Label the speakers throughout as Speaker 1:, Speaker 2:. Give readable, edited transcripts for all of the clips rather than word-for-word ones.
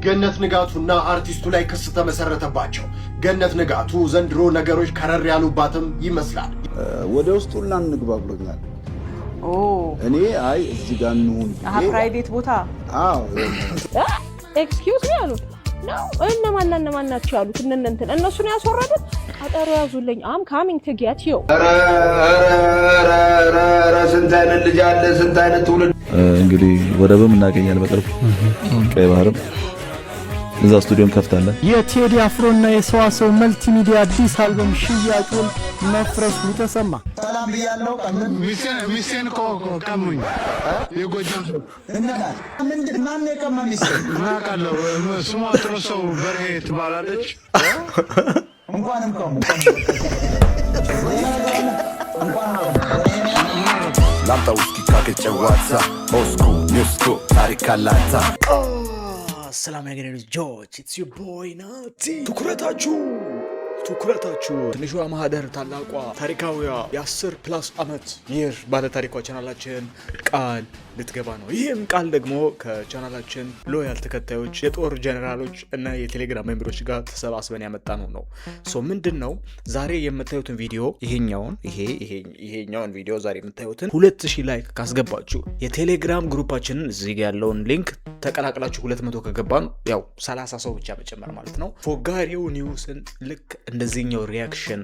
Speaker 1: ገነት ንጋቱና አርቲስቱ ላይ ክስ ተመሰረተባቸው። ገነት ንጋቱ ዘንድሮ ነገሮች ከረር ያሉባትም ይመስላል።
Speaker 2: ወደ ውስጡ እንግባ ብሎኛል። እኔ አይ እዚህ ጋር እንሁን
Speaker 3: ፕራይቬት ቦታ ኤክስኪውዝ ሚ አሉት ነው እነማን ናቸው ያሉት እነሱን ያስወረዱት ቀጠሮ ያዙልኝ አም ካሚንግ ቱ ጌት ዩ
Speaker 4: ስንት አይነት ልጅ አለ ስንት አይነት ትውልድ
Speaker 5: እንግዲህ ወደብም እናገኛለን በቅርቡ ቀይ ባህርም እዛ ስቱዲዮም ከፍታለን።
Speaker 6: የቴዲ አፍሮና የሰዋሰው መልቲሚዲያ አዲስ አልበም ሽያጩን መፍረሱ ተሰማ።
Speaker 4: ሰላም ብያለሁ።
Speaker 7: ሚስቴን ቀሙኝ። የጎጃም ሰው
Speaker 4: ማን የቀማ ሚስቴን
Speaker 7: እናውቃለሁ። ስሟ ትረሰው በርሄ ትባላለች።
Speaker 4: እንኳንም ቀሙ
Speaker 8: ላምጣ ውስኪ ካገጨዋታ ኦስኩ ኒውስኩ ታሪክ አላታ
Speaker 9: ሰላም ያገሬ ልጆች ኢትስ ዩ ቦይ ናቲ ትኩረታችሁ ትንሿ ማህደር ታላቋ ታሪካዊያ የ10+ ዓመት ይር ባለ ታሪኳ ቻናላችን ቃል ልትገባ ነው። ይህም ቃል ደግሞ ከቻናላችን ሎያል ተከታዮች የጦር ጀነራሎች እና የቴሌግራም ሜምበሮች ጋር ተሰባስበን ያመጣነው ነው። ሶ ምንድነው ዛሬ የምታዩትን ቪዲዮ ይሄኛውን ቪዲዮ ዛሬ የምታዩትን 2000 ላይክ ካስገባችሁ የቴሌግራም ግሩፓችንን እዚህ ጋር ያለውን ሊንክ ተቀላቅላችሁ 200 ከገባን ያው 30 ሰው ብቻ መጨመር ማለት ነው። ፎጋሪው ኒውስን ልክ እንደዚህኛው ሪያክሽን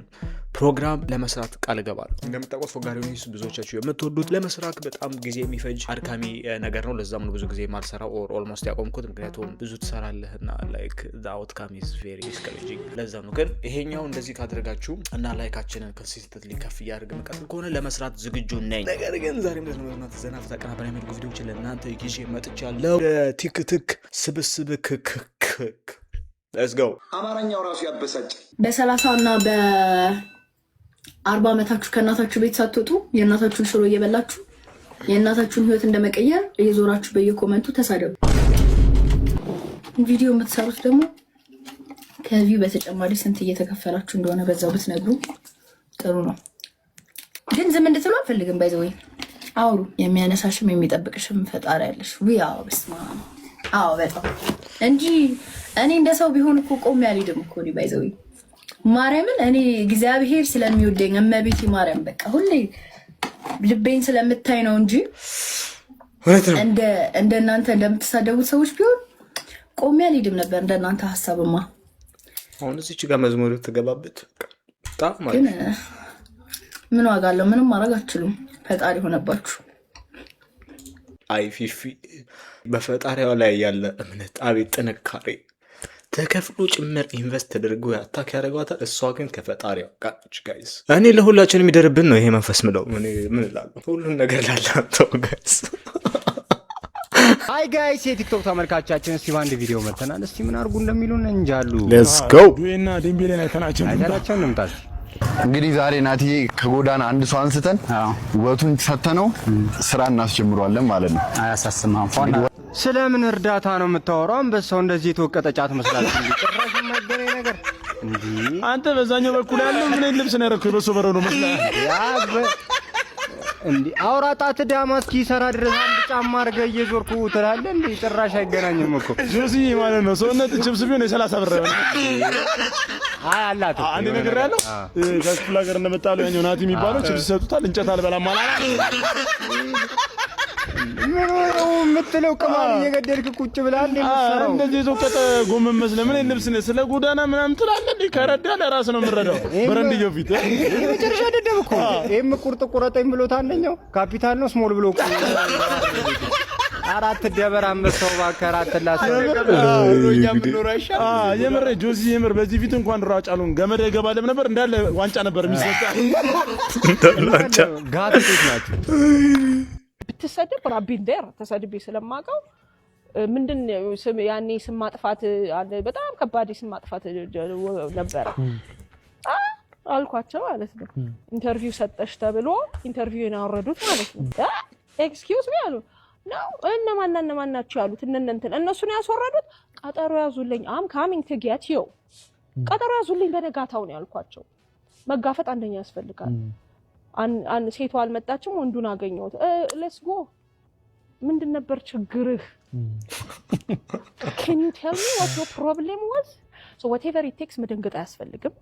Speaker 9: ፕሮግራም ለመስራት ቃል እገባለሁ። እንደምታውቁት ፎጋሪው ኒውስ ብዙዎቻችሁ የምትወዱት ለመስራት በጣም ጊዜ የሚፈጅ አድካሚ ነገር ነው። ለዛም ነው ብዙ ጊዜ ማልሰራው ኦር ኦልሞስት ያቆምኩት። ምክንያቱም ብዙ ትሰራለህና ላይክ the outcome is very discouraging። ለዛም ነው ግን ይሄኛው እንደዚህ ካደረጋችሁ እና ላይካችንን ኮንሲስተንትሊ ከፍ እያደረግን መቀጠል ከሆነ ለመስራት ዝግጁ ነኝ። ነገር ግን ዛሬም ደግሞ እናንተ ዘና ፈታ ቀና ባለ የሚሉ ቪዲዮዎችን ለእናንተ ይዤ መጥቻለሁ። ቲክቶክ ስብስብ Let's go።
Speaker 4: አማርኛው ራሱ ያበሳጭ።
Speaker 10: በ30 እና በ40 ዓመታችሁ ከእናታችሁ ቤት ሳትወጡ የእናታችሁን ሽሮ እየበላችሁ የእናታችሁን ህይወት እንደመቀየር እየዞራችሁ በየኮመንቱ ተሳደቡ። ቪዲዮ የምትሰሩት ደግሞ ከቪው በተጨማሪ ስንት እየተከፈላችሁ እንደሆነ በዛው ብትነግሩ ጥሩ ነው። ግን ዝም እንድትሉ አልፈልግም። ባይዘው አውሩ። የሚያነሳሽም የሚጠብቅሽም ፈጣሪ ያለሽ ያው በስማ አዎ በጣም እንጂ እኔ እንደሰው ቢሆን እኮ ቆም ያልሄድም እኮ ነው። ባይዘው ማርያምን እኔ እግዚአብሔር ስለሚወደኝ እመቤቴ ማርያም በቃ ሁሌ ልቤን ስለምታይ ነው እንጂ እንደናንተ እንደምትሳደቡት ሰዎች ቢሆን ቆም ያልሄድም ነበር። እንደናንተ ሐሳብማ
Speaker 9: አሁን እዚች ጋር መዝሙር ተገባበት በጣም ማለት
Speaker 10: ምን ዋጋ አለው? ምንም ማድረግ አትችሉም። ፈጣሪ ሆነባችሁ።
Speaker 9: አይ ፊፊ በፈጣሪዋ ላይ ያለ እምነት አቤት ጥንካሬ ተከፍሎ ጭምር ኢንቨስት ተደርጎ አታክ ያደርጓታል። እሷ ግን ከፈጣሪዋ ጋር ጋይስ እኔ ለሁላችንም የሚደርብን ነው ይሄ መንፈስ ምለው ምን እላለሁ ሁሉን ነገር ላላንተው ጋይስ
Speaker 6: ሃይ ጋይስ የቲክቶክ ተመልካቾቻችን እስቲ ባንድ ቪዲዮ መተናል። እስቲ ምን አርጉ እንደሚሉን እንጃሉ።
Speaker 5: ሌትስ ጎ
Speaker 7: ዱኤና ዴምቤሌ ላይ ተናቸው
Speaker 6: እንምጣት።
Speaker 2: እንግዲህ ዛሬ ናቲ ከጎዳና አንድ ሰው አንስተን ወቱን ሰተነው ስራ እናስጀምሯለን ማለት ነው።
Speaker 6: አያሳስማም ፋና ስለምን እርዳታ ነው የምታወራው? አንበሳው እንደዚህ የተወቀጠ ጫት መስላል እንዴ? ጭራሽ የማይገናኝ ነገር እንዴ!
Speaker 7: አንተ በዛኛው በኩል ያለው ምን ልብስ ነው ያረከው? በሶ በረዶ መስላል
Speaker 6: እንዴ? አውራጣት ዳማስ ኪሰራ ድረስ አንድ ጫማ አድርገህ እየዞርኩ ትላለህ እንዴ? ጭራሽ አይገናኝም እኮ
Speaker 7: ጆሲ ማለት ነው። ሰውነት ችብስ ቢሆን የ30 ብር ነው።
Speaker 6: አይ አላት
Speaker 7: አንድ ነገር ያለው ከክፍለ ሀገር እንደመጣሉ ያኛው ናቲ የሚባለው ችብስ ይሰጡታል። እንጨት አልበላም አላላ
Speaker 6: ምነው የምትለው? ቅማል እየገደልክ ቁጭ ብለሃል እንዴ? መስራው
Speaker 7: እንደዚህ የተወቀጠ ጎመን መስለህ ምን ልብስ ነው ስለ ጎዳና ምናምን ትላለህ እንዴ? ከረዳ ለራስ ነው የምረዳው። በረንድየው ፊት
Speaker 6: የመጨረሻ ደደብ እኮ ይሄም ቁርጥ ቁረጠኝ ብሎት አንደኛው ካፒታል ነው ስሞል ብሎ አራት ደበር አንበሳው ባከራት ላሰለኝ
Speaker 7: የምር ጆሲ የምር በዚህ ፊት እንኳን ራጫሉን ገመድ ገባለም ነበር እንዳለ ዋንጫ ነበር የሚሰጣ
Speaker 9: ዋንጫ
Speaker 6: ጋጥቶች ናቸው።
Speaker 3: ብትሰደብ ራቢንደር ተሰድቤ ስለማቀው ምንድነው ያኔ ስም ማጥፋት በጣም ከባድ ስም ማጥፋት ነበር አልኳቸው ማለት ነው። ኢንተርቪው ሰጠሽ ተብሎ ኢንተርቪውን ያወረዱት ማለት ነው። ኤክስኪውዝ ሚ አሉ ነው እነማን ናቸው ያሉት እነሱን ያስወረዱት። ቀጠሮ ያዙልኝ አም ካሚንግ ቱ ጌት ዩ ቀጠሮ ያዙልኝ በነጋታው ነው ያልኳቸው። መጋፈጥ አንደኛ ያስፈልጋል። አን ሴቷ አልመጣችም ወንዱን አገኘሁት። ሌትስ ጎ ምንድን ነበር ችግርህ? can you tell me what your problem was? So whatever it takes መደንገጥ አያስፈልግም።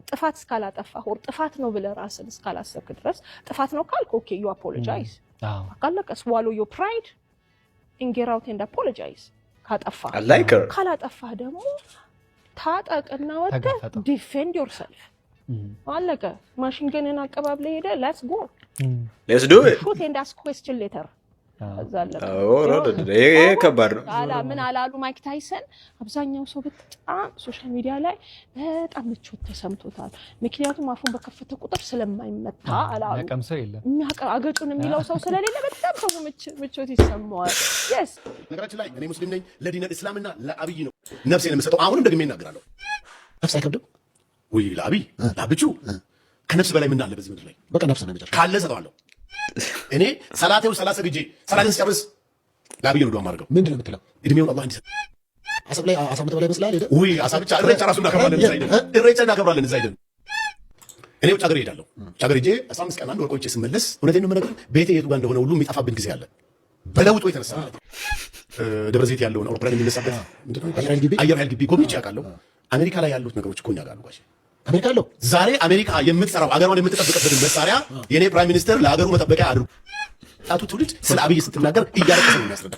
Speaker 3: ጥፋት እስካላጠፋህ or ጥፋት ነው ብለህ ራስን እስካላሰብክ ድረስ ጥፋት ነው ካልክ okay you apologize አቃለቀ swallow your pride and get out and apologize ካጠፋህ ካላጠፋህ ደግሞ ታጠቅና ወጥተህ defend yourself አለቀ ማሽን ገነን አቀባብ ላይ ሄደ let's do it shoot and ask question later
Speaker 9: ይሄ ከባድ ነው
Speaker 3: ምን አላሉ ማይክ ታይሰን አብዛኛው ሰው በጣም ሶሻል ሚዲያ ላይ በጣም ምቾት ተሰምቶታል ምክንያቱም አፉን በከፈተ ቁጥር ስለማይመታ አላሉ
Speaker 6: ያቀምሰው የለም
Speaker 3: አገጩን የሚለው ሰው ስለሌለ በጣም ሰው ምቾት ይሰማዋል yes
Speaker 1: ነገራችን ላይ እኔ ሙስሊም ነኝ ለዲን እስላምና ለአብይ ነው ነፍሴን የምሰጠው አሁንም ደግሜ እናገራለሁ ነፍስ አይከብድም ወይ ለአብይ ለአብቹ ከነፍስ በላይ ምን አለ በዚህ ምድር ላይ በቃ ነፍስ ነው መጨረሻ ካለ ሰጠዋለሁ እኔ ሰላቴው 30 ግጄ ሰላቴን ሲጨርስ ለአብይ ነው ዱዓ ማድረገው ምንድነው የምትለው እድሜውን አላህ እንዲሰጥ አሰብ ላይ አሳምተ በላይ መስላል ሄደ ወይ አሳብ ብቻ እረቻ ራሱን እናከብራለን እረቻ እናከብራለን እዛ ሄደን እኔ ውጭ ሀገር ሄዳለሁ ውጭ ሀገር ሄጄ 15 ቀን አንድ ወር ቆይቼ ስመለስ እውነቴን ነው የምነግርህ ቤቴ የቱ ጋር እንደሆነ ሁሉ የሚጠፋብን ጊዜ አለ በለውጦ የተነሳ ደብረ ዘይት ያለውን አውሮፕላን የሚነሳበት ምንድነው አየር ኃይል ግቢ ጎብኝቼ አውቃለሁ አሜሪካ ላይ ያሉት ነገሮች እኮ እኛ ጋር አሉ አሜሪካ አለው ዛሬ አሜሪካ የምትሰራው አገሯን የምትጠብቅበት መሳሪያ የኔ ፕራይም ሚኒስተር ለአገሩ መጠበቂያ አድርጉ ታቱ ትውልድ ስለ አብይ ስትናገር እያለቀሰ ነው የሚያስረዳው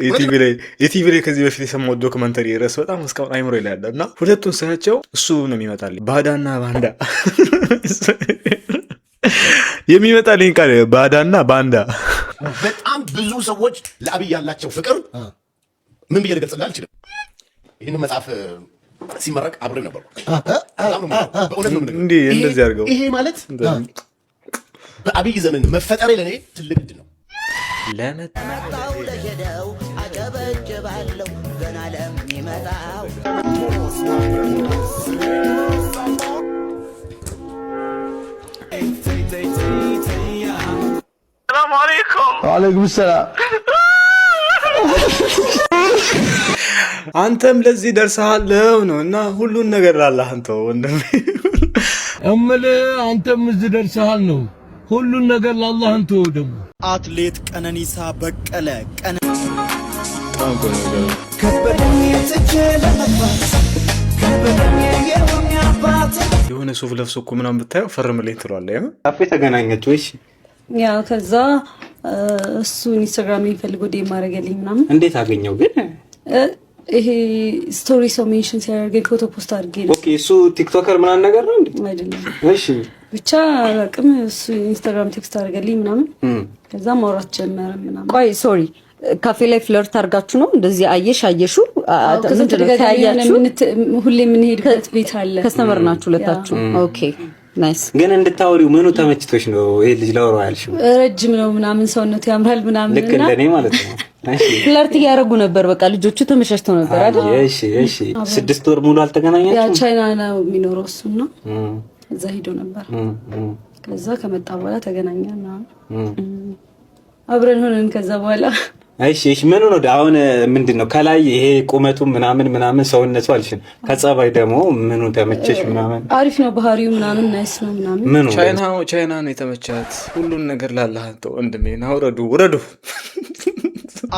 Speaker 9: ኢቲቪ ላይ ከዚህ በፊት የሰማው ዶክመንተሪ ርዕስ በጣም እስካሁን አይምሮ ላይ ያለ እና ሁለቱን ሳያቸው እሱ ነው የሚመጣልኝ ባዳና ባንዳ የሚመጣልኝ ቃል ባዳና ባንዳ
Speaker 1: በጣም ብዙ ሰዎች ለአብይ ያላቸው ፍቅር ምን ብዬ ልገልጽልህ አልችልም ይህን መጽሐፍ ሲመረቅ አብሬ ነበር በእውነት ነው
Speaker 9: እንዴ እንደዚህ አድርገው
Speaker 1: ይሄ ማለት በአብይ ዘመን መፈጠሬ ለኔ ትልቅ ዕድል ነው
Speaker 11: ለመጣው ለሄደው አጨበጭባለሁ ገና ለሚመጣው
Speaker 7: ሰላም አለይኩም
Speaker 2: ወአለይኩም ሰላም
Speaker 9: አንተም ለዚህ ደርሰሃል ነውና ሁሉን ነገር ላላህ አንተው ወንድሜ
Speaker 7: አንተም እዚህ ደርሰሃል ነው ሁሉን ነገር ላላህ አንተው ደግሞ
Speaker 4: አትሌት ቀነኒሳ በቀለ
Speaker 9: የሆነ ሱፍ ለብሶ እኮ ምናምን ብታየው ፈርምልኝ ትሏለህ
Speaker 6: ካፌ ተገናኘች ወይስ
Speaker 12: ያው ከዛ እሱ ኢንስታግራም ይፈልገው ዴ ማረገልኝ ምናምን
Speaker 6: እንዴት አገኘው ግን
Speaker 12: ይሄ ስቶሪ ሰው ሜንሽን ሲያደርገኝ ፎቶ ፖስት አድርጌ ነው
Speaker 6: ኦኬ እሱ ቲክቶከር ምናምን ነገር ነው እንዴ
Speaker 12: አይደለም
Speaker 6: እሺ
Speaker 12: ብቻ አቅም እሱ ኢንስታግራም ቴክስት አድርገልኝ ምናምን ከዛ ማውራት ጀመረ ምናምን ቆይ ሶሪ ካፌ ላይ ፍለርት አድርጋችሁ ነው እንደዚህ አየሹ ተያያችሁ ሁሌ ምን ሄድበት ቤት አለ ከስተመር ናችሁ ለታችሁ ኦኬ ናይስ
Speaker 6: ግን እንድታወሪው ምኑ ተመችቶሽ ነው ይሄ ልጅ ላወራው ያልሽው
Speaker 12: ረጅም ነው ምናምን ሰውነቱ ያምራል ምናምን
Speaker 6: ልክ እንደኔ ማለት ነው እሺ
Speaker 12: ፍለርት ያደርጉ ነበር በቃ ልጆቹ ተመሻሽተው ነበር አይደል
Speaker 6: እሺ 6 ወር ሙሉ አልተገናኛችሁም
Speaker 12: ያ ቻይና ነው የሚኖረው እሱ ነው እዛ ሄዶ ነበር ከዛ ከመጣ በኋላ ተገናኛና አብረን ሆነን ከዛ በኋላ
Speaker 6: እሺ ምን ነው አሁን ምንድነው ከላይ ይሄ ቁመቱ ምናምን ሰውነቱ አልሽን ከጸባይ ደግሞ ምኑ ተመቸሽ ምናምን
Speaker 12: አሪፍ ነው ባህሪው ምናምን ናይስ ነው ምናምን
Speaker 9: ቻይና ነው የተመቻት ሁሉን ነገር ላላህ አንተው ወንድሜ ነው ውረዱ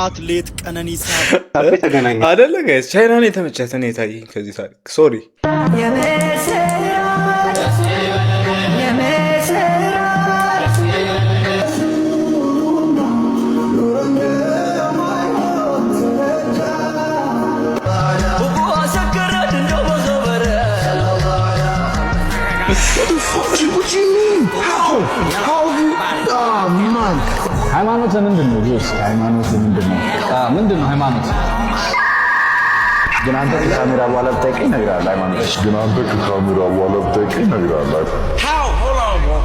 Speaker 4: አትሌት ቀነኒሳ
Speaker 6: ካፌ ተገናኘ
Speaker 9: አይደለ ጋይስ ቻይና ነው የተመቻት እኔ ታየኝ ከዚህ ታሪክ ሶሪ
Speaker 2: What do you mean? How? Oh man. ሃይማኖት ምንድን ነው? ሃይማኖት ምንድን ነው? ምንድን ነው ሃይማኖት? ግን አንተ ከካሜራ በኋላ ብታውቀኝ እነግርሃለሁ ሃይማኖት። ግን አንተ ከካሜራ በኋላ ብታውቀኝ እነግርሃለሁ። How? Hold on, bro.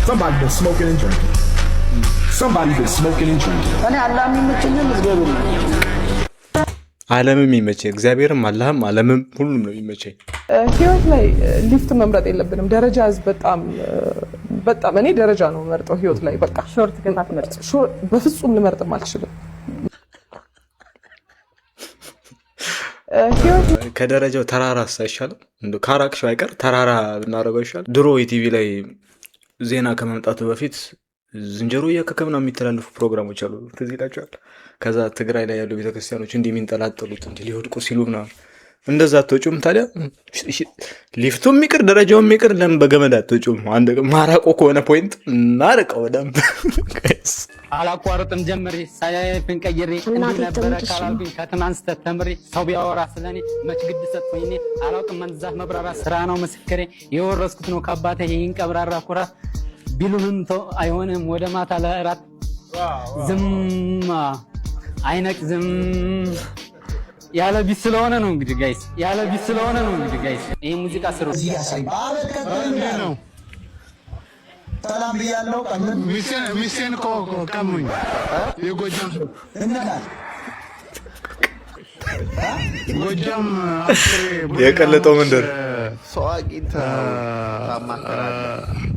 Speaker 2: Somebody been smoking and drinking. Somebody been smoking and drinking. እኔ አላህ የሚመቸኝ እግዚአብሔር ነው።
Speaker 9: ዓለምም የሚመቸኝ እግዚአብሔርም አላህም ዓለምም ሁሉም ነው የሚመቸኝ።
Speaker 3: ህይወት ላይ ሊፍት መምረጥ የለብንም። ደረጃ በጣም እኔ ደረጃ ነው መርጠው ህይወት ላይ በቃ ሾርት ከታት መርጥ በፍጹም ልመርጥም አልችልም።
Speaker 9: ከደረጃው ተራራ አይሻልም? እንደው ካራክሽ አይቀር ተራራ ብናረጋው ይሻል። ድሮ ኢቲቪ ላይ ዜና ከመምጣቱ በፊት ዝንጀሮ እያከከም ነው የሚተላለፉ ፕሮግራሞች አሉ። ትዝ ይላቸዋል። ከዛ ትግራይ ላይ ያሉ ቤተክርስቲያኖች እንዲህ የሚንጠላጠሉት እንዲህ ሊወድቁ ሲሉ ምናምን እንደዛ አትወጩም ታዲያ? ሊፍቱም የሚቅር ደረጃውም የሚቅር ለምን በገመድ አትወጩም? አንድ ማራቆ ከሆነ ፖይንት እናርቀው በደንብ
Speaker 6: አላቋርጥም ጀምሬ ሳያይፍን ቀይሬ እንዲህ ነበረ ካላልኩኝ ከትናንት ስተት ተምሬ ሰው ቢያወራ ስለኔ መች ግድ ሰጥቶኝ እኔ አላውቅም መንዛት መብራራት ስራ ነው ምስክሬ የወረስኩት ነው ከአባቴ ይህን ቀብራራ ኩራት ቢሉህም ተው አይሆንም ወደ ማታ ለእራት ዝም አይነቅ ዝም ያለ ቢስ ስለሆነ ነው እንግዲህ ጋይስ ያለ ቢስ ስለሆነ ነው እንግዲህ ጋይስ ይሄ ሙዚቃ ስሩ
Speaker 7: ነው
Speaker 11: ሰላም ብያለሁ ቀምን
Speaker 7: ሚስቴን እኮ ቀሙኝ የጎጃም ጎጃም
Speaker 5: የቀለጠው መንደር
Speaker 11: ሰው አግኝታ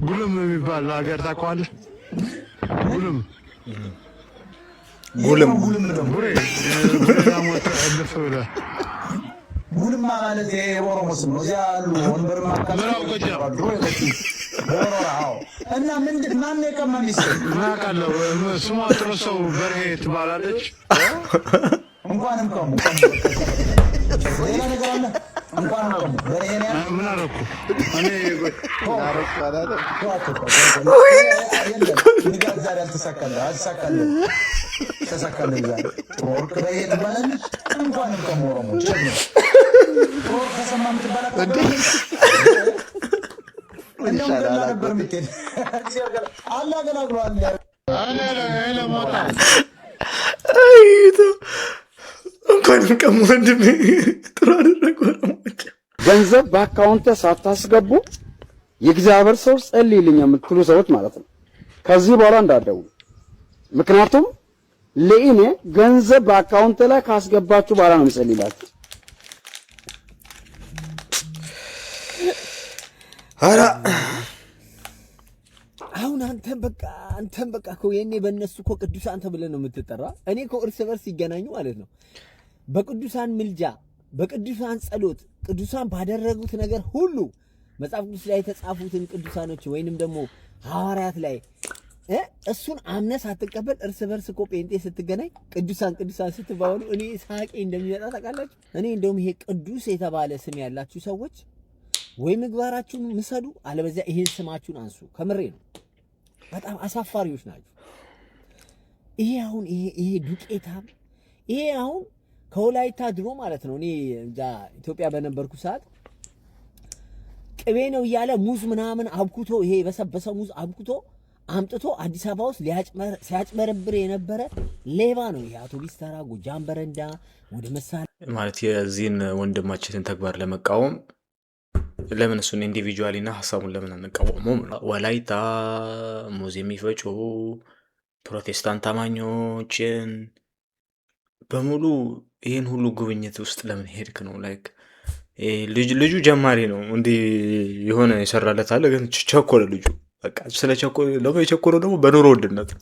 Speaker 7: ጉልም የሚባል ሀገር ታውቀዋለህ?
Speaker 5: ጉልም
Speaker 11: ጉልማ ማለት የኦሮሞ ስም ነው። እዚያ ያሉ ወንበር እና ምንድን ማን የቀማ ሚስት
Speaker 7: ማቃለው ስሟ ጥሩ ሰው በርሄ ትባላለች።
Speaker 11: እንኳንም ቀሙ ሌላ ነገር አለ እንኳንም ቀሙ በርሄ
Speaker 7: ምን አደረኩ እኔ
Speaker 11: ዛሬ አልተሳካልህ ተሳካልህ ዛሬ ወርቅ በርሄ ትባላለች። እንኳንም ቀሙ ኦሮሞች ወርቅ ተሰማ የምትባላት ነበር ምትል አላገላግሏል
Speaker 5: እንኳን ቀሙ ወንድሜ ጥሩ አደረጉ።
Speaker 6: ገንዘብ በአካውንት ሳታስገቡ የእግዚአብሔር ሰው ጸልይልኝ የምትሉ ሰዎች ማለት ነው ከዚህ በኋላ እንዳትደውሉ። ምክንያቱም ለእኔ ገንዘብ በአካውንት ላይ ካስገባችሁ በኋላ ነው የምጸልይላችሁ።
Speaker 9: አራ
Speaker 13: አሁን አንተም በቃ እኮ የኔ በእነሱ እኮ ቅዱሳን ተብለህ ነው የምትጠራ። እኔ እኮ እርስ በርስ ሲገናኙ ማለት ነው በቅዱሳን ምልጃ በቅዱሳን ጸሎት ቅዱሳን ባደረጉት ነገር ሁሉ መጽሐፍ ቅዱስ ላይ የተጻፉትን ቅዱሳኖች ወይንም ደግሞ ሐዋርያት ላይ እሱን አምነህ ሳትቀበል እርስ በርስ እኮ ጴንጤ ስትገናኝ ቅዱሳን ስትባሉ እኔ ሳቄ እንደሚመጣ ታውቃላችሁ። እኔ እንደውም ይሄ ቅዱስ የተባለ ስም ያላችሁ ሰዎች ወይ ምግባራችሁን ምሰዱ፣ አለበዚያ ይሄን ስማችሁን አንሱ። ከምሬ ነው። በጣም አሳፋሪዎች ናችሁ። ይሄ አሁን ይሄ ዱቄታም ይሄ አሁን ከወላይታ ድሮ ማለት ነው። እኔ እንጃ ኢትዮጵያ በነበርኩ ሰዓት ቅቤ ነው እያለ ሙዝ ምናምን አብኩቶ ይሄ በሰበሰ ሙዝ አብኩቶ አምጥቶ አዲስ አበባ ውስጥ ሲያጭበረብር የነበረ ሌባ ነው። ይሄ አውቶቢስ ተራ ጎጃም በረንዳ ወደ መሳሪያ
Speaker 9: ማለት የዚህን ወንድማችንን ተግባር ለመቃወም ለምን እሱን ኢንዲቪጁዋሊና ሀሳቡን ለምን አንቃወመውም? ወላይታ ሙዝ የሚፈጩ ፕሮቴስታንት አማኞችን በሙሉ ይህን ሁሉ ጉብኝት ውስጥ ለምን ሄድክ ነው? ላይክ ልጁ ጀማሪ ነው። እንዲህ የሆነ የሰራለት አለ፣ ግን ቸኮለ ልጁ። በቃ ስለ ቸኮለ ደግሞ የቸኮለው ደግሞ በኑሮ ውድነት ነው።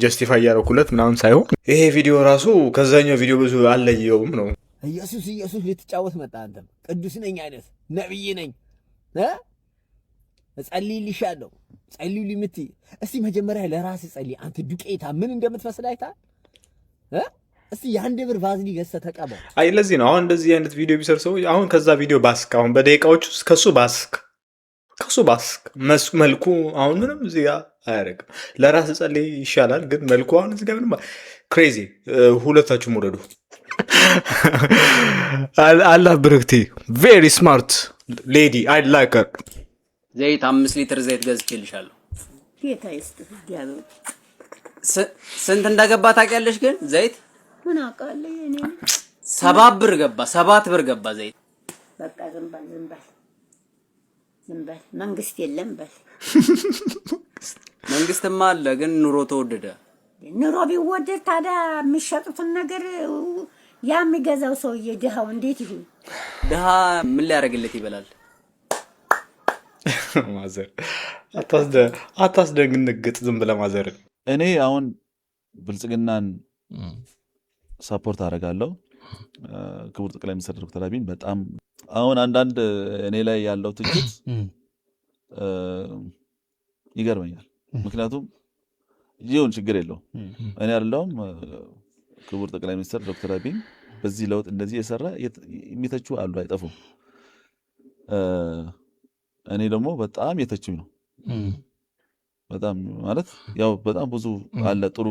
Speaker 9: ጀስቲፋይ ያደረኩለት ምናምን ሳይሆን ይሄ ቪዲዮ ራሱ ከዛኛው ቪዲዮ ብዙ አለየውም ነው።
Speaker 13: ኢየሱስ ልትጫወት መጣ። አንተም ቅዱስ ነኝ አይነት ነብይ ነኝ እጸልይልሻለሁ ጸልዩልኝ የምትይ እስቲ መጀመሪያ ለራስህ ጸልይ። አንተ ዱቄታ ምን እንደምትመስል አይተሃል? እስቲ የአንድ ብር ቫዝሊ ገዝተህ ተቀበል።
Speaker 9: አይ ለዚህ ነው አሁን እንደዚህ አይነት ቪዲዮ ቢሰሩ ሰው አሁን ከዛ ቪዲዮ ባስክ፣ አሁን በደቂቃዎች ውስጥ ከሱ ባስክ መልኩ አሁን ምንም እዚህ ጋር አያደርግም። ለራስህ ጸልይ ይሻላል፣ ግን መልኩ አሁን እዚህ ጋር ምንም ክሬዚ። ሁለታችሁም ውረዱ። አላህ ብርክቲ ቬሪ ስማርት ሌዲ አይ ላይክ ሄር።
Speaker 14: ዘይት 5 ሊትር ዘይት ገዝቼልሻለሁ።
Speaker 12: ጌታ ይስጥህ።
Speaker 14: ስንት እንደገባ ታውቂያለሽ? ግን ዘይት
Speaker 12: ምን አውቃለሁ እኔ
Speaker 14: 7 ብር ገባ። 7 ብር ገባ ዘይት።
Speaker 12: በቃ ዝም በል መንግስት የለም በል።
Speaker 14: መንግስትማ አለ፣ ግን ኑሮ ተወደደ።
Speaker 12: ኑሮ ቢወደድ ታዲያ የሚሸጡትን ነገር ያ የሚገዛው ሰውዬ ድሃው እንዴት ይሁን?
Speaker 14: ድሃ ምን ሊያደርግለት ይበላል?
Speaker 5: ማዘር አታስደንግጥ ዝም ብለህ ማዘር። እኔ አሁን ብልጽግናን ሰፖርት አደርጋለሁ። ክቡር ጠቅላይ ሚኒስትር ዶክተር አብይን በጣም አሁን አንዳንድ እኔ ላይ ያለው ትችት ይገርመኛል። ምክንያቱም ይሁን ችግር የለውም። እኔ አይደለሁም ክቡር ጠቅላይ ሚኒስትር ዶክተር አብይ በዚህ ለውጥ እንደዚህ የሰራ የሚተቹ አሉ፣ አይጠፉም። እኔ ደግሞ በጣም የተቹኝ ነው። በጣም ማለት ያው በጣም ብዙ አለ፣ ጥሩ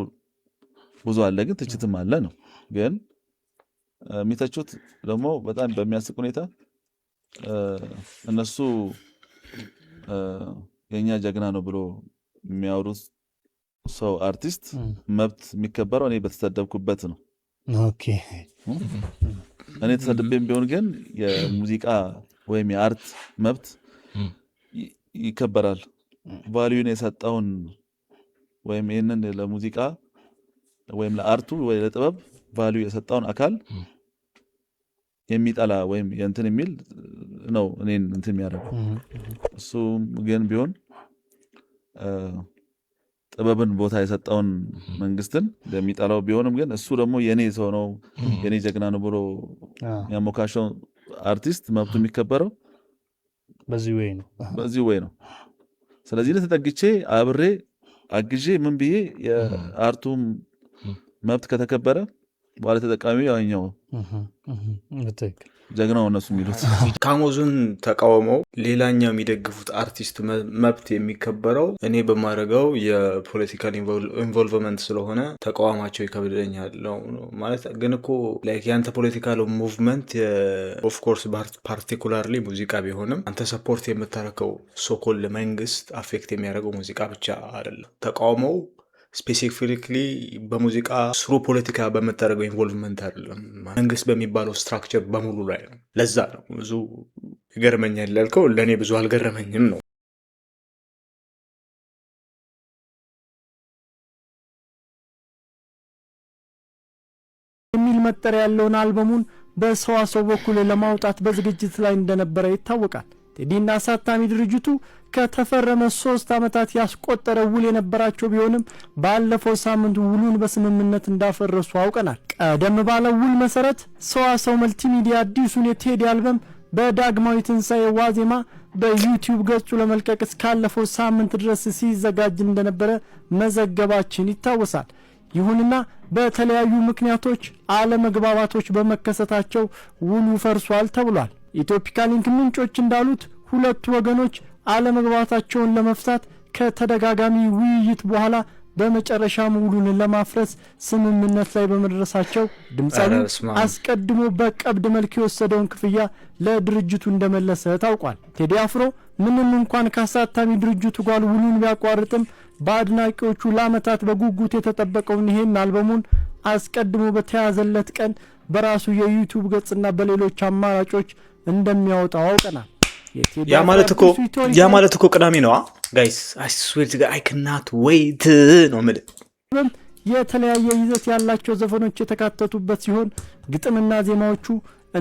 Speaker 5: ብዙ አለ፣ ግን ትችትም አለ ነው። ግን የሚተቹት ደግሞ በጣም በሚያስቅ ሁኔታ እነሱ የኛ ጀግና ነው ብሎ የሚያወሩት ሰው አርቲስት መብት የሚከበረው እኔ በተሰደብኩበት ነው።
Speaker 15: ኦኬ
Speaker 5: እኔ ተሰድቤም ቢሆን ግን የሙዚቃ ወይም የአርት መብት ይከበራል። ቫልዩን የሰጠውን ወይም ይሄንን ለሙዚቃ ወይም ለአርቱ ወይ ለጥበብ ቫልዩ የሰጠውን አካል የሚጠላ ወይም የእንትን የሚል ነው እኔን እንትን የሚያደርገው። እሱ ግን ቢሆን ጥበብን ቦታ የሰጠውን መንግስትን የሚጠላው ቢሆንም ግን እሱ ደግሞ የኔ ሰው ነው የኔ ጀግና ነው ብሎ ያሞካሸው አርቲስት መብቱ የሚከበረው በዚህ ወይ ነው። ስለዚህ ለተጠግቼ አብሬ አግዤ ምን ብዬ የአርቱም መብት ከተከበረ በኋላ ተጠቃሚው ያኛው ጀግናው እነሱ የሚሉት
Speaker 9: ካሞዙን ተቃውመው ሌላኛው የሚደግፉት አርቲስት መብት የሚከበረው እኔ በማድረገው የፖለቲካል ኢንቮልቭመንት ስለሆነ ተቃዋማቸው ይከብደኛል ነው ማለት። ግን እኮ ላይክ ያንተ ፖለቲካል ሙቭመንት ኦፍኮርስ ፓርቲኩላርሊ ሙዚቃ ቢሆንም አንተ ሰፖርት የምታረከው ሶኮል መንግስት አፌክት የሚያደርገው ሙዚቃ ብቻ አይደለም። ተቃውሞው ስፔሲፊክሊ በሙዚቃ ስሩ ፖለቲካ በምታደርገው ኢንቮልቭመንት አይደለም፣ መንግስት በሚባለው ስትራክቸር በሙሉ ላይ ነው። ለዛ ነው ብዙ ይገርመኛል ያልከው፣ ለእኔ ብዙ አልገረመኝም ነው።
Speaker 15: የሚል መጠሪያ ያለውን አልበሙን በሰዋሰው በኩል ለማውጣት በዝግጅት ላይ እንደነበረ ይታወቃል። ቴዲና አሳታሚ ድርጅቱ ከተፈረመ 3 ዓመታት ያስቆጠረ ውል የነበራቸው ቢሆንም ባለፈው ሳምንት ውሉን በስምምነት እንዳፈረሱ አውቀናል። ቀደም ባለው ውል መሰረት ሰዋሰው መልቲሚዲያ አዲሱን የቴዲ አልበም በዳግማዊ ትንሣኤ ዋዜማ በዩቲዩብ ገጹ ለመልቀቅ እስካለፈው ሳምንት ድረስ ሲዘጋጅ እንደነበረ መዘገባችን ይታወሳል። ይሁንና በተለያዩ ምክንያቶች አለመግባባቶች በመከሰታቸው ውሉ ፈርሷል ተብሏል። ኢትዮፒካ ሊንክ ምንጮች እንዳሉት ሁለቱ ወገኖች አለመግባባታቸውን ለመፍታት ከተደጋጋሚ ውይይት በኋላ በመጨረሻም ውሉን ለማፍረስ ስምምነት ላይ በመድረሳቸው ድምጻዊው አስቀድሞ በቀብድ መልክ የወሰደውን ክፍያ ለድርጅቱ እንደመለሰ ታውቋል። ቴዲ አፍሮ ምንም እንኳን ከአሳታሚ ድርጅቱ ጋር ውሉን ቢያቋርጥም በአድናቂዎቹ ለዓመታት በጉጉት የተጠበቀውን ይሄን አልበሙን አስቀድሞ በተያዘለት ቀን በራሱ የዩቲዩብ ገጽና በሌሎች አማራጮች እንደሚያወጣው አውቀናል።
Speaker 9: ያ ማለት እኮ ቅዳሜ ነው ጋይስ። አይ ስዌር ቱ ጋድ አይ ካንት ዌይት ነው ማለት።
Speaker 15: የተለያየ ይዘት ያላቸው ዘፈኖች የተካተቱበት ሲሆን ግጥምና ዜማዎቹ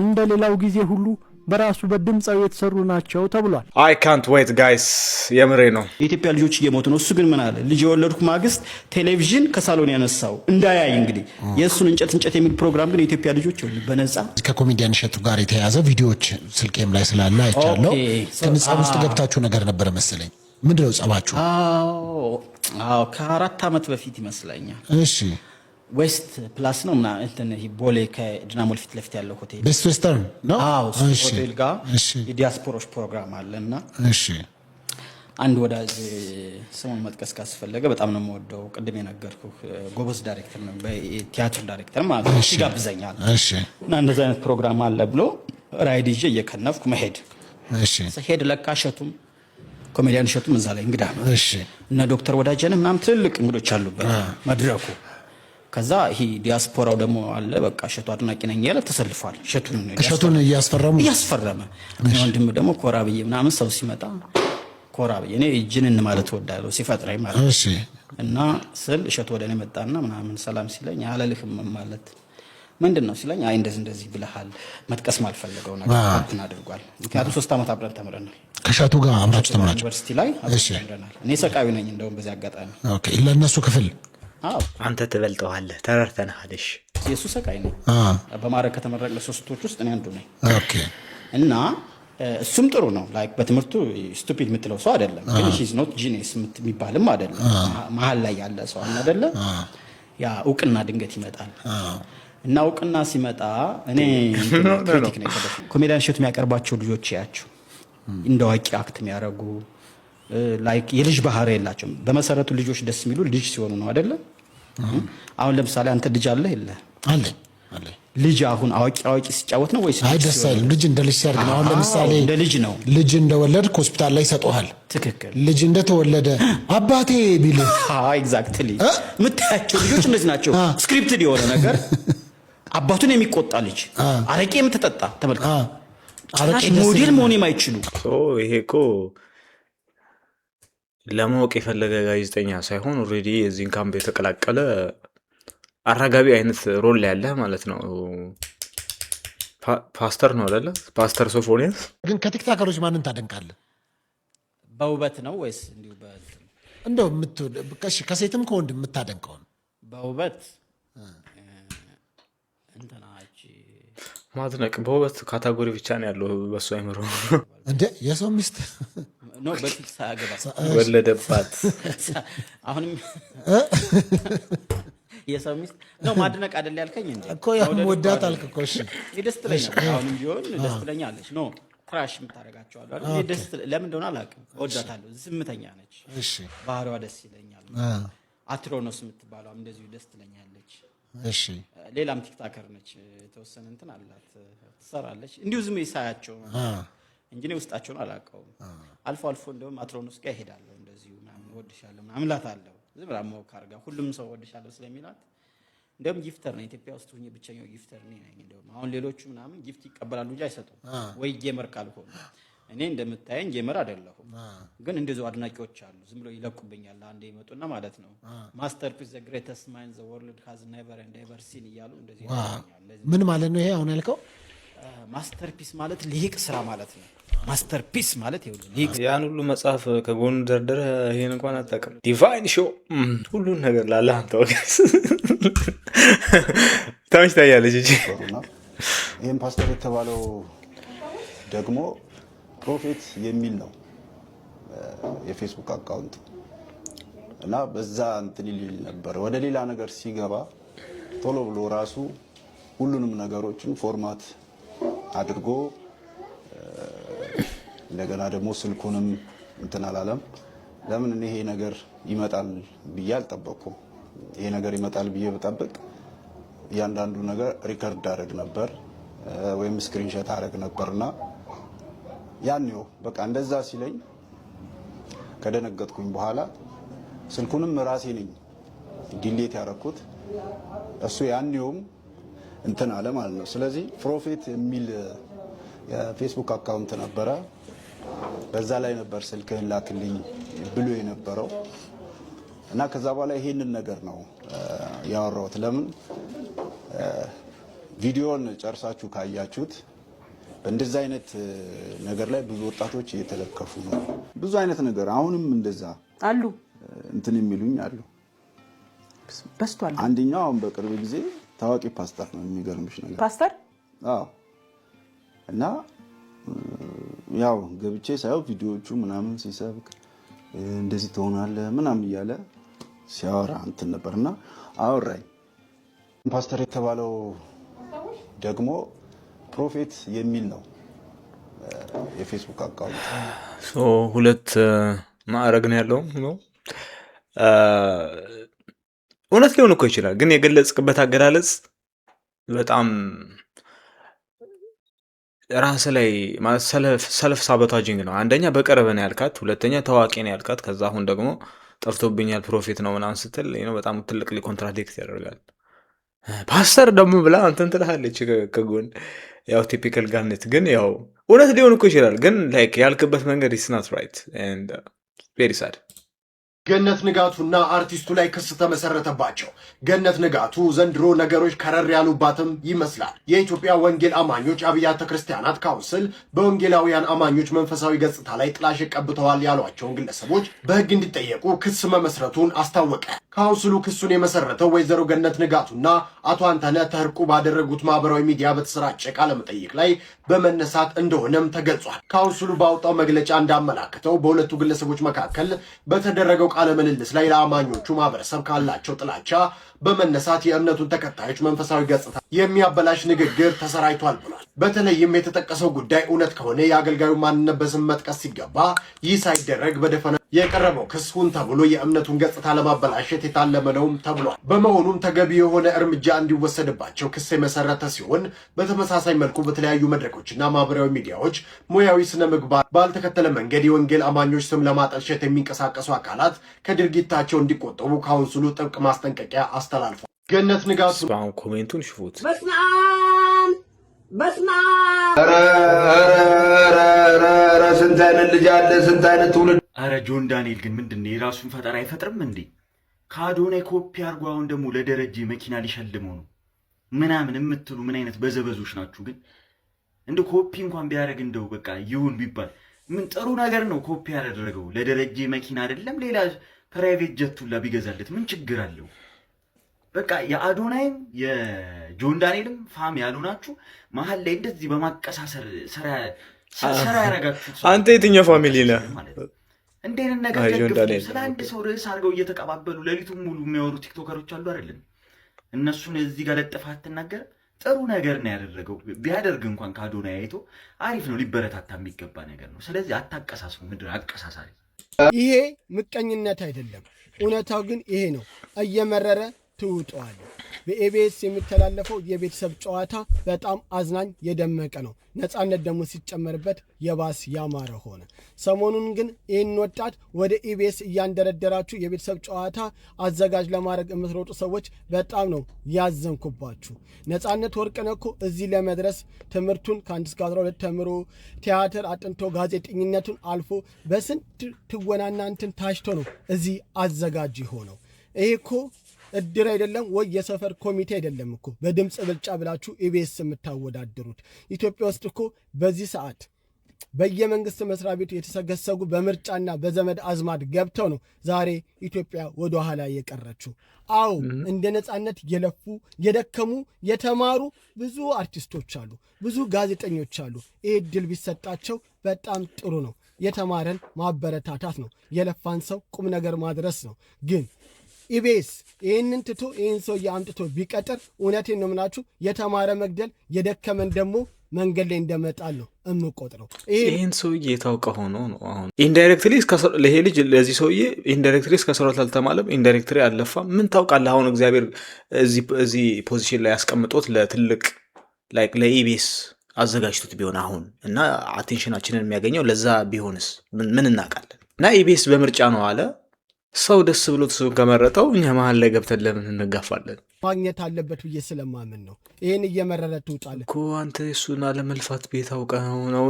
Speaker 15: እንደሌላው ጊዜ ሁሉ በራሱ በድምጻዊ የተሰሩ ናቸው ተብሏል።
Speaker 9: አይ ካንት ዌይት ጋይስ፣ የምሬ ነው።
Speaker 16: የኢትዮጵያ ልጆች እየሞቱ ነው። እሱ ግን ምን አለ? ልጅ የወለድኩ ማግስት ቴሌቪዥን ከሳሎን ያነሳው እንዳያይ እንግዲህ የእሱን እንጨት የሚል ፕሮግራም ግን የኢትዮጵያ ልጆች በነጻ
Speaker 17: ከኮሜዲያን እሸቱ ጋር የተያዘ ቪዲዮዎች ስልኬም ላይ ስላለ አይቻለሁ። ግን ጸብ ውስጥ ገብታችሁ ነገር ነበረ መሰለኝ። ምንድነው ጸባችሁ?
Speaker 16: አዎ ከ4 ዓመት በፊት ይመስለኛል።
Speaker 17: እሺ
Speaker 16: ዌስት ፕላስ ነው ምናምን እንትን ቦሌ ከድናሞ ፊት ለፊት ያለው ሆቴል
Speaker 17: ቤስት ዌስተርን ነው።
Speaker 16: አዎ ሆቴል ጋር የዲያስፖራዎች ፕሮግራም አለና
Speaker 17: እሺ
Speaker 16: አንድ ወዳጅ ስሙን መጥቀስ ካስፈለገ በጣም ነው የምወደው፣ ቅድም የነገርኩህ ጎበዝ ዳይሬክተር ነው፣ በቲያትር ዳይሬክተር ማለት ነው። ይጋብዘኛል።
Speaker 17: እሺ
Speaker 16: እና እንደዛ አይነት ፕሮግራም አለ ብሎ ራይድ ይዤ እየከነፍኩ መሄድ።
Speaker 17: እሺ
Speaker 16: ሄድ ለካ እሸቱም ኮሜዲያን እሸቱም እዛ ላይ እንግዳ ነው።
Speaker 17: እሺ
Speaker 16: እና ዶክተር ወዳጀነ ምናምን ትልልቅ እንግዶች አሉበት መድረኩ። ከዛ ይሄ ዲያስፖራው ደግሞ አለ። በቃ እሸቱ አድናቂ ነኝ ያለ ተሰልፏል። እሸቱን እያስፈረመ ወንድም ደግሞ ኮራ ብዬ ምናምን ሰው ሲመጣ ኮራ ብዬ እኔ ጅንን ማለት ወዳለው ሲፈጥረኝ ማለት
Speaker 17: እሺ
Speaker 16: እና ስል እሸቱ ወደ እኔ መጣና ምናምን ሰላም ሲለኝ አላለልህም ማለት ምንድነው ሲለኝ አይ እንደዚህ ብለሃል መጥቀስ ማልፈልገው ነገር እንትን አድርጓል። ምክንያቱም 3 ዓመት አብረን ተምረናል
Speaker 17: ከእሸቱ ጋር አብራችሁ ተምራችሁ
Speaker 16: ዩኒቨርሲቲ ላይ ተምረናል። እኔ ሰቃዩ ነኝ እንደውም በዚህ አጋጣሚ።
Speaker 17: ኦኬ ለነሱ ክፍል
Speaker 9: አንተ ትበልጠዋለህ ተረርተናልሽ።
Speaker 16: የሱ ሰቃይ ነው። በማረግ ከተመረቀ 3ቶች ውስጥ እኔ አንዱ ነኝ።
Speaker 17: ኦኬ
Speaker 16: እና እሱም ጥሩ ነው። ላይክ በትምህርቱ ስቱፒድ የምትለው ሰው አይደለም፣ ግን ሂዝ ኖት ጂኒየስ የሚባልም አይደለም። መሀል ላይ ያለ ሰው አይደለ? ያ እውቅና ድንገት ይመጣል እና እውቅና ሲመጣ እኔ ክሪቲክ ነኝ። ኮሜዲያን እሸቱ የሚያቀርባቸው ልጆች ያቸው እንደ አዋቂ አክት የሚያደርጉ ላይክ የልጅ ባህሪ የላቸውም። በመሰረቱ ልጆች ደስ የሚሉ ልጅ ሲሆኑ ነው አይደለ? አሁን ለምሳሌ አንተ ልጅ አለ የለ?
Speaker 17: አለኝ።
Speaker 16: ልጅ አሁን አዋቂ ሲጫወት ነው ወይስ?
Speaker 17: አይ ደስ አይልም። ልጅ እንደ ልጅ ሲያድግ ነው። አሁን ለምሳሌ
Speaker 16: እንደ ልጅ ነው።
Speaker 17: ልጅ እንደወለድክ ሆስፒታል ላይ ይሰጡሃል።
Speaker 16: ትክክል።
Speaker 17: ልጅ እንደተወለደ አባቴ ቢልህ
Speaker 16: ኤግዛክትሊ የምታያቸው ልጆች እንደዚህ ናቸው። ስክሪፕትድ የሆነ ነገር አባቱን የሚቆጣ ልጅ፣ አረቄ የምትጠጣ ተመልከት፣ ሞዴል መሆን የማይችሉ
Speaker 9: ይሄ እኮ ለማወቅ የፈለገ ጋዜጠኛ ሳይሆን ኦልሬዲ የዚህን ካምፕ የተቀላቀለ አራጋቢ አይነት ሮል ላይ ያለ ማለት ነው። ፓስተር ነው አይደለ? ፓስተር ሶፎንያስ። ግን
Speaker 17: ከቲክታከሮች ማንን ታደንቃለህ?
Speaker 16: በውበት ነው ወይስ እንዲሁ
Speaker 17: እንደው ከሴትም ከወንድ የምታደንቀውን?
Speaker 16: በውበት
Speaker 9: ማድነቅ በውበት ካታጎሪ ብቻ ነው ያለው በሱ አይምሮ
Speaker 17: እንደ የሰው ሚስት
Speaker 16: ነው በፊት ሳያገባ
Speaker 9: ወለደባት።
Speaker 16: አሁንም የሰው ሚስት ነው ማድነቅ አይደል ያልከኝ እንዴ?
Speaker 17: እኮ ያው ወዳት አልክ እኮ። እሺ
Speaker 16: ደስ ትለኛለች። አሁንም ቢሆን ደስ ትለኛለች። ኖ ክራሽ የምታደርጋቸው አሉ አይደል? ደስ ለምን እንደሆነ አላውቅም፣ እወዳታለሁ። ዝምተኛ ነች።
Speaker 17: እሺ
Speaker 16: ባህሪዋ ደስ ይለኛል። አትሮኖስ የምትባለው እንደዚሁ ደስ ትለኛለች።
Speaker 17: እሺ
Speaker 16: ሌላም ቲክታከር ነች፣ የተወሰነ እንትን አላት፣ ትሰራለች። እንዲሁ ዝም ይሳያቸው እንጂ እኔ ውስጣቸውን አላውቀውም። አልፎ አልፎ እንደውም አትሮኖስ ጋር እሄዳለሁ፣ እንደዚሁ ምናምን እወድሻለሁ ምናምን እላታለሁ። ዝም ብላ ሞክ አድርጋ ሁሉም ሰው እወድሻለሁ ስለሚላት እንደውም ጊፍተር ነው። ኢትዮጵያ ውስጥ ሁኜ ብቸኛው ጊፍተር ነኝ። እንደውም አሁን ሌሎቹ ምናምን ጊፍት ይቀበላሉ እንጂ አይሰጡም፣ ወይ ጌመር ካልሆነ። እኔ እንደምታየኝ ጌመር አይደለሁም፣ ግን እንደዚሁ አድናቂዎች አሉ። ዝም ብሎ ይለቁብኛል፣ አንዴ ይመጡና ማለት ነው ማስተርፒስ ዘ ግሬተስት ማይንድ ዘ ወርልድ ሃዝ ኔቨር ኤንድ ኤቨር ሲን እያሉ እንደዚህ ይለኛል።
Speaker 17: ምን ማለት ነው ይሄ አሁን ያልከው?
Speaker 16: ማስተርፒስ ማለት ልሂቅ ስራ ማለት ነው። ማስተርፒስ ማለት ይኸውልህ
Speaker 9: ያን ሁሉ መጽሐፍ ከጎን ደርደረ ይሄን እንኳን አታውቅም። ዲቫይን ሾው ሁሉን ነገር ላለ አንተ ወገስ ታምሽታያለች እንጂ
Speaker 18: ይሄን ፓስተር የተባለው ደግሞ ፕሮፌት የሚል ነው የፌስቡክ አካውንት እና በዛ እንትን ይል ነበር። ወደ ሌላ ነገር ሲገባ ቶሎ ብሎ ራሱ ሁሉንም ነገሮችን ፎርማት አድርጎ እንደገና ደግሞ ስልኩንም እንትን አላለም። ለምን እኔ ይሄ ነገር ይመጣል ብዬ አልጠበቅኩም። ይሄ ነገር ይመጣል ብዬ በጠብቅ እያንዳንዱ ነገር ሪከርድ አደረግ ነበር ወይም ስክሪንሾት አደረግ ነበርና ያንው በቃ እንደዛ ሲለኝ ከደነገጥኩኝ በኋላ ስልኩንም ራሴ ነኝ ዲሊት ያደረኩት። እሱ ያንውም እንትን አለ ማለት ነው። ስለዚህ ፕሮፌት የሚል የፌስቡክ አካውንት ነበረ። በዛ ላይ ነበር ስልክህን ላክልኝ ብሎ የነበረው እና ከዛ በኋላ ይሄንን ነገር ነው ያወራሁት። ለምን ቪዲዮን ጨርሳችሁ ካያችሁት በእንደዚህ አይነት ነገር ላይ ብዙ ወጣቶች እየተለከፉ ነው። ብዙ አይነት ነገር አሁንም እንደዛ
Speaker 12: አሉ
Speaker 18: እንትን የሚሉኝ አሉ፣
Speaker 12: በስቷል።
Speaker 18: አንደኛው አሁን በቅርብ ጊዜ ታዋቂ ፓስተር ነው። የሚገርምሽ ነገር
Speaker 12: ፓስተር
Speaker 18: አዎ። እና ያው ገብቼ ሳይው ቪዲዮዎቹ ምናምን ሲሰብክ እንደዚህ ትሆናለህ ምናምን እያለ ሲያወራ እንትን ነበርና አወራኝ። ፓስተር የተባለው ደግሞ ፕሮፌት የሚል ነው የፌስቡክ አካውንት።
Speaker 9: ሁለት ማዕረግ ነው ያለው ነው። እውነት ሊሆን እኮ ይችላል፣ ግን የገለጽክበት አገላለጽ በጣም ራስ ላይ ሰልፍ ሳቦታጂንግ ነው። አንደኛ በቅርብ ነው ያልካት፣ ሁለተኛ ታዋቂ ነው ያልካት፣ ከዛ አሁን ደግሞ ጠፍቶብኛል ፕሮፌት ነው ምናምን ስትል በጣም ትልቅ ኮንትራዲክት ያደርጋል። ፓስተር ደግሞ ብላ እንትን ትልሃለች ከጎን። ያው ቲፒካል ጋርኔት ግን ያው እውነት ሊሆን እኮ ይችላል፣ ግን ላይክ ያልክበት መንገድ ኢትስ ናት ራይት ኤንድ ቬሪ ሳድ
Speaker 1: ገነት ንጋቱና አርቲስቱ ላይ ክስ ተመሰረተባቸው። ገነት ንጋቱ ዘንድሮ ነገሮች ከረር ያሉባትም ይመስላል። የኢትዮጵያ ወንጌል አማኞች አብያተ ክርስቲያናት ካውንስል በወንጌላውያን አማኞች መንፈሳዊ ገጽታ ላይ ጥላሸት ቀብተዋል ያሏቸውን ግለሰቦች በሕግ እንዲጠየቁ ክስ መመስረቱን አስታወቀ። ካውንስሉ ክሱን የመሰረተው ወይዘሮ ገነት ንጋቱና አቶ አንተነህ ተርቁ ባደረጉት ማህበራዊ ሚዲያ በተሰራጨ ቃለ መጠይቅ ላይ በመነሳት እንደሆነም ተገልጿል። ካውንስሉ ባወጣው መግለጫ እንዳመላከተው በሁለቱ ግለሰቦች መካከል በተደረገው ቃለ ምልልስ ላይ ለአማኞቹ ማህበረሰብ ካላቸው ጥላቻ በመነሳት የእምነቱን ተከታዮች መንፈሳዊ ገጽታ የሚያበላሽ ንግግር ተሰራይቷል ብሏል። በተለይም የተጠቀሰው ጉዳይ እውነት ከሆነ የአገልጋዩ ማንነት በስም መጥቀስ ሲገባ ይህ ሳይደረግ በደፈነ የቀረበው ክስ ሁን ተብሎ የእምነቱን ገጽታ ለማበላሸት የታለመ ነውም ተብሏል። በመሆኑም ተገቢ የሆነ እርምጃ እንዲወሰድባቸው ክስ የመሰረተ ሲሆን በተመሳሳይ መልኩ በተለያዩ መድረኮችና ማህበራዊ ሚዲያዎች ሙያዊ ስነ ምግባር ባልተከተለ መንገድ የወንጌል አማኞች ስም ለማጠልሸት የሚንቀሳቀሱ አካላት ከድርጊታቸው እንዲቆጠቡ ካውንስሉ ጥብቅ ማስጠንቀቂያ አስተላልፏል። ገነት ንጋቱ
Speaker 9: አሁን ኮሜንቱን ሽፉት።
Speaker 19: ስንት አይነት ልጅ አለ፣ ስንት አይነት ትውልድ። አረ ጆን ዳንኤል ግን ምንድን ነው የራሱን ፈጠራ አይፈጥርም እንዴ? ከአዶናይ ኮፒ አድርጎ አሁን ደግሞ ለደረጀ መኪና ሊሸልመው ነው ምናምን የምትሉ ምን አይነት በዘበዞች ናችሁ? ግን እንደ ኮፒ እንኳን ቢያደርግ እንደው በቃ ይሁን ቢባል ምን ጥሩ ነገር ነው። ኮፒ ያደረገው ለደረጀ መኪና አይደለም ሌላ ፕራይቬት ጀቱላ ቢገዛለት ምን ችግር አለው? በቃ የአዶናይም የጆን ዳንኤልም ፋም ያሉ ናችሁ። መሀል ላይ እንደዚህ በማቀሳሰር ስራ ያረጋችሁት
Speaker 9: አንተ የትኛው ፋሚሊ ነህ?
Speaker 19: እንዴት ነገር ደግፉ። ስለ አንድ ሰው ርዕስ አድርገው እየተቀባበሉ ሌሊቱን ሙሉ የሚያወሩ ቲክቶከሮች አሉ አይደለም? እነሱን እዚህ ጋር ለጥፋት አትናገር። ጥሩ ነገር ነው ያደረገው። ቢያደርግ እንኳን ከአዶናይ አይቶ አሪፍ ነው፣ ሊበረታታ የሚገባ ነገር ነው። ስለዚህ አታቀሳስሙ። ምድር አቀሳሳሪ።
Speaker 20: ይሄ ምቀኝነት አይደለም፣ እውነታው ግን ይሄ ነው። እየመረረ ትውጧል። በኢቢኤስ የሚተላለፈው የቤተሰብ ጨዋታ በጣም አዝናኝ የደመቀ ነው። ነፃነት ደግሞ ሲጨመርበት የባስ ያማረ ሆነ። ሰሞኑን ግን ይህን ወጣት ወደ ኢቢኤስ እያንደረደራችሁ የቤተሰብ ጨዋታ አዘጋጅ ለማድረግ የምትሮጡ ሰዎች በጣም ነው ያዘንኩባችሁ። ነፃነት ወርቅነህ እኮ እዚህ ለመድረስ ትምህርቱን ከ1 እስከ 12 ተምሮ ቲያትር አጥንቶ ጋዜጠኝነቱን አልፎ በስንት ትወናና እንትን ታሽቶ ነው እዚህ አዘጋጅ ሆነው። ይሄ እኮ እድር አይደለም ወይ የሰፈር ኮሚቴ አይደለም እኮ በድምፅ ብልጫ ብላችሁ ኢቢኤስ የምታወዳደሩት። ኢትዮጵያ ውስጥ እኮ በዚህ ሰዓት በየመንግስት መስሪያ ቤቱ የተሰገሰጉ በምርጫና በዘመድ አዝማድ ገብተው ነው ዛሬ ኢትዮጵያ ወደ ኋላ የቀረችው። አዎ እንደ ነፃነት የለፉ የደከሙ የተማሩ ብዙ አርቲስቶች አሉ፣ ብዙ ጋዜጠኞች አሉ። ይህ እድል ቢሰጣቸው በጣም ጥሩ ነው። የተማረን ማበረታታት ነው፣ የለፋን ሰው ቁም ነገር ማድረስ ነው። ግን ኢቢኤስ ይህንን ትቶ ይህን ሰው አምጥቶ ቢቀጥር እውነቴን ነው የምላችሁ የተማረ መግደል የደከመን ደግሞ መንገድ ላይ እንደመጣል ነው እምቆጥረው።
Speaker 9: ይህን ሰውዬ የታውቀ ሆኖ ነው አሁን ኢንዳይሬክትሊ ለይሄ ልጅ ለዚህ ሰውዬ ኢንዳይሬክትሊ እስከሰራት አልተማለም፣ ኢንዳይሬክትሊ አልለፋም። ምን ታውቃለህ? አሁን እግዚአብሔር እዚህ ፖዚሽን ላይ ያስቀምጦት ለትልቅ ላይክ ለኢቢኤስ አዘጋጅቶት ቢሆን አሁን እና አቴንሽናችንን የሚያገኘው ለዛ ቢሆንስ ምን እናውቃለን? እና ኢቢኤስ በምርጫ ነው አለ። ሰው ደስ ብሎት እሱን ከመረጠው እኛ መሀል ላይ ገብተን ለምን እንጋፋለን?
Speaker 20: ማግኘት አለበት ብዬ ስለማምን ነው። ይህን እየመረረ ትውጣለህ
Speaker 9: እኮ አንተ እሱን አለመልፋት ቤት አውቀህ ነው።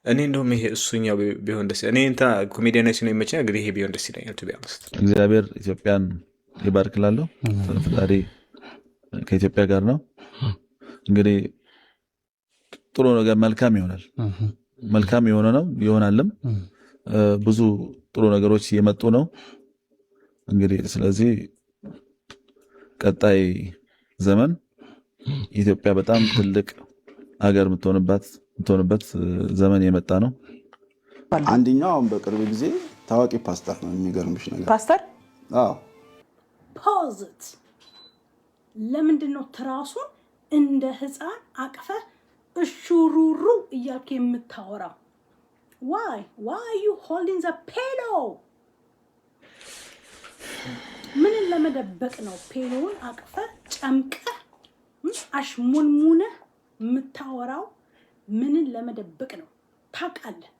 Speaker 9: እኔ እንደውም ይሄ እሱኛው ቢሆን ደስ እኔ እንትና ኮሜዲያን ሲሆን ይመቸኛል። እንግዲህ ይሄ ቢሆን ደስ ይለኛል። ቱ ቢያንስ
Speaker 5: እግዚአብሔር ኢትዮጵያን ይባርክላለሁ። ፈጣሪ ከኢትዮጵያ ጋር ነው። እንግዲህ ጥሩ ነገር መልካም ይሆናል። መልካም የሆነ ነው ይሆናልም። ብዙ ጥሩ ነገሮች እየመጡ ነው። እንግዲህ ስለዚህ ቀጣይ ዘመን ኢትዮጵያ በጣም ትልቅ ሀገር የምትሆንበት ዘመን የመጣ ነው።
Speaker 18: አንደኛው አሁን በቅርብ ጊዜ ታዋቂ ፓስተር ነው። የሚገርምሽ ነገር
Speaker 3: ፓስተር
Speaker 21: ፖዝት ለምንድን ነው ትራሱን እንደ ህፃን አቅፈ እሹሩሩ እያልክ የምታወራው? Why are you holding the pillow? ምንን ለመደበቅ ነው ፔሎውን አቅፈ ጨምቀ አሽሙንሙነ የምታወራው? ምንን ለመደበቅ ነው? ታውቃለህ፣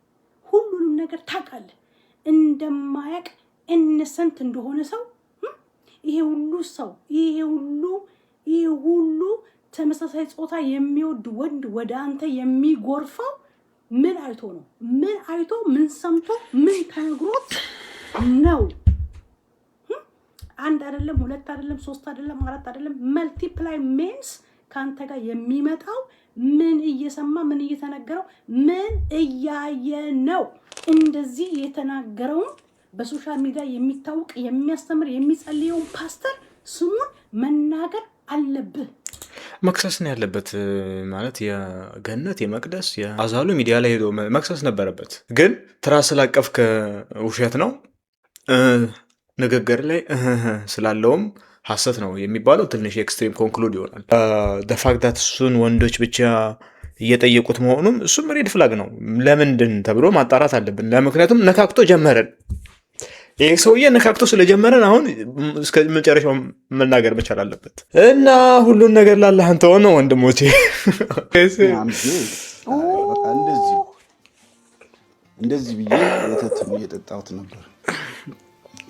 Speaker 21: ሁሉንም ነገር ታውቃለህ። እንደማያቅ ኢነሰንት እንደሆነ ሰው ይሄ ሁሉ ተመሳሳይ ጾታ የሚወድ ወንድ ወደ አንተ የሚጎርፈው ምን አይቶ ነው? ምን አይቶ ምን ሰምቶ ምን ተነግሮት ነው? አንድ አይደለም፣ ሁለት አይደለም፣ ሶስት አይደለም፣ አራት አይደለም፣ መልቲፕላይ ሜንስ ካንተ ጋር የሚመጣው ምን እየሰማ ምን እየተነገረው ምን እያየ ነው? እንደዚህ የተናገረውን በሶሻል ሚዲያ የሚታወቅ የሚያስተምር የሚጸልየውን ፓስተር ስሙን መናገር አለብህ።
Speaker 9: መክሰስ ነው ያለበት። ማለት የገነት የመቅደስ የአዛሉ ሚዲያ ላይ ሄዶ መክሰስ ነበረበት። ግን ትራስ ስላቀፍክ ውሸት ነው ንግግር ላይ ስላለውም ሐሰት ነው የሚባለው ትንሽ ኤክስትሪም ኮንክሉድ ይሆናል። ፋክት እሱን ወንዶች ብቻ እየጠየቁት መሆኑም እሱም ሬድ ፍላግ ነው። ለምንድን ተብሎ ማጣራት አለብን። ለምክንያቱም ነካክቶ ጀመረን። ይህ ሰውዬ ነካክቶ ስለጀመረን አሁን እስከ መጨረሻው መናገር መቻል አለበት እና ሁሉን ነገር ላላህ አንተ ሆነ ወንድሞቼ።
Speaker 18: እንደዚህ ብዬ ወተት እየጠጣሁት ነበር።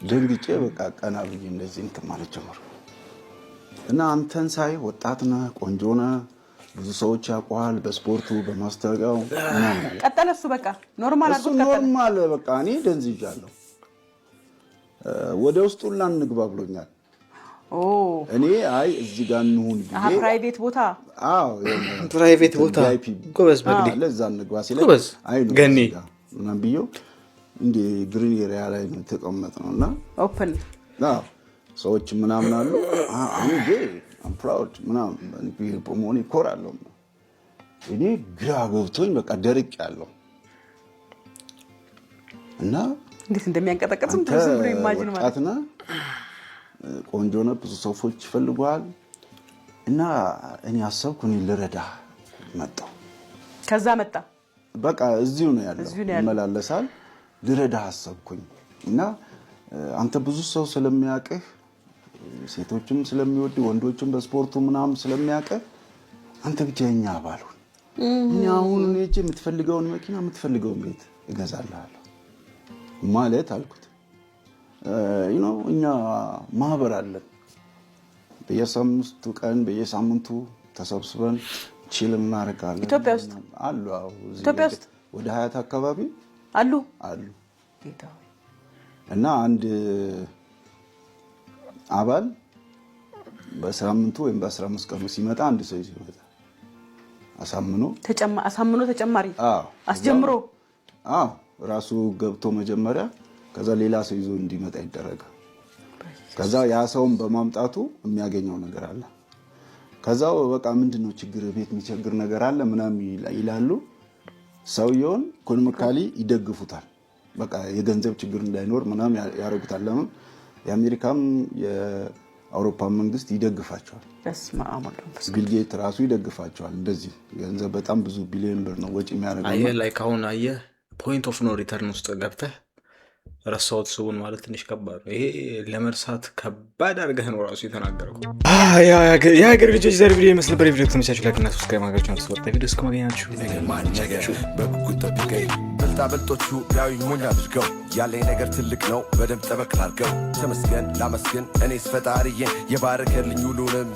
Speaker 18: ደንግጬ በቃ ቀና ብዬ እንደዚህ እንትን ማለት ጀመርኩ እና አንተን ሳይ ወጣት ነህ፣ ቆንጆ ነህ፣ ብዙ ሰዎች ያውቁሃል በስፖርቱ በማስታወቂያው።
Speaker 12: ቀጠለ እሱ በቃ ኖርማል አድርጎ ቀጠለ።
Speaker 18: ኖርማል በቃ እኔ ደንዝዣለሁ። ወደ ውስጡ ላንግባ ብሎኛል። እኔ አይ እዚህ ጋር እንሁን ብዬ
Speaker 12: ፕራይቬት ቦታ
Speaker 9: ፕራይቬት ቦታ ጎበዝ መግዲ
Speaker 18: ለዛ እንግባ ሲለኝ አይ ነው ገኒ ምናምን ብዬው እንደ ግሪን ኤሪያ ላይ ነው ተቀመጥነውና
Speaker 12: ኦፕን
Speaker 18: ሰዎች ምናምን አሉ። አንዴ አም ፕራውድ ምናምን በመሆኔ እኮራለሁ። እኔ ግራ ገብቶኝ በቃ ደርቅ ያለው እና
Speaker 12: እንዴት እንደሚያንቀጠቀጥም ዝም ብሎ ኢማጂን ማለት
Speaker 18: ነው። ቆንጆ ነው፣ ብዙ ሰዎች ይፈልጓል እና እኔ አሰብኩ እኔ ልረዳ መጣሁ።
Speaker 12: ከዛ መጣ
Speaker 18: በቃ እዚሁ ነው ያለው ይመላለሳል። ልረዳ አሰብኩኝ እና አንተ ብዙ ሰው ስለሚያውቅህ ሴቶችም ስለሚወድ ወንዶችም በስፖርቱ ምናምን ስለሚያውቅህ አንተ ብቻኛ ባልሆን እኔ አሁን እኔ የምትፈልገውን መኪና የምትፈልገውን ቤት እገዛልሃለሁ ማለት አልኩት። እኛ ማህበር አለን። በየሳምንቱ ቀን በየሳምንቱ ተሰብስበን ቺል እናደርጋለን።
Speaker 12: ኢትዮጵያ ውስጥ
Speaker 18: አሉ።
Speaker 12: ኢትዮጵያ ውስጥ
Speaker 18: ወደ 20 አካባቢ
Speaker 12: አሉ
Speaker 18: እና አንድ አባል በሳምንቱ ወይም በ15 ቀኑ ሲመጣ አንድ ሰው ይመጣ አሳምኖ
Speaker 12: ተጨማሪ አስጀምሮ
Speaker 18: ራሱ ገብቶ መጀመሪያ ከዛ ሌላ ሰው ይዞ እንዲመጣ ይደረጋል። ከዛ ያ ሰውም በማምጣቱ የሚያገኘው ነገር አለ። ከዛው በቃ ምንድነው ችግር ቤት የሚቸግር ነገር አለ ምናምን ይላሉ። ሰውየውን ኢኮኖሚካሊ ይደግፉታል። በቃ የገንዘብ ችግር እንዳይኖር ምናምን ያረጉታል። ለምን የአሜሪካም የአውሮፓ መንግስት ይደግፋቸዋል። ቢል ጌት ራሱ ይደግፋቸዋል። እንደዚህ ገንዘብ በጣም ብዙ ቢሊዮን ብር ነው ወጪ የሚያደርገው።
Speaker 9: አየ ላይክ አሁን አየ ፖይንት ኦፍ ኖ ሪተርን ውስጥ ገብተህ ረሳሁት ስቡን ማለት ትንሽ ከባድ ነው። ይሄ ለመርሳት ከባድ አድርገህ ነው ራሱ የተናገረው። የሀገር ልጆች ዛሬ ቪዲዮ ይመስል ነበር። ቪዲዮ ከተመቻችሁ ላይክ እና ሰብስክራይብ ማድረጋችሁን አትርሱ። ቪዲዮ እስከማገኛችሁ
Speaker 8: በጉጉት ጠብቀኝ። ብልጣብልጦቹ ቢያዩኝ ሞኝ አድርገው ያለኝ ነገር ትልቅ ነው በደንብ ጠበቅ አድርገው። ተመስገን ላመስግን እኔስ ፈጣሪዬን የባረከልኝ ሁሉንም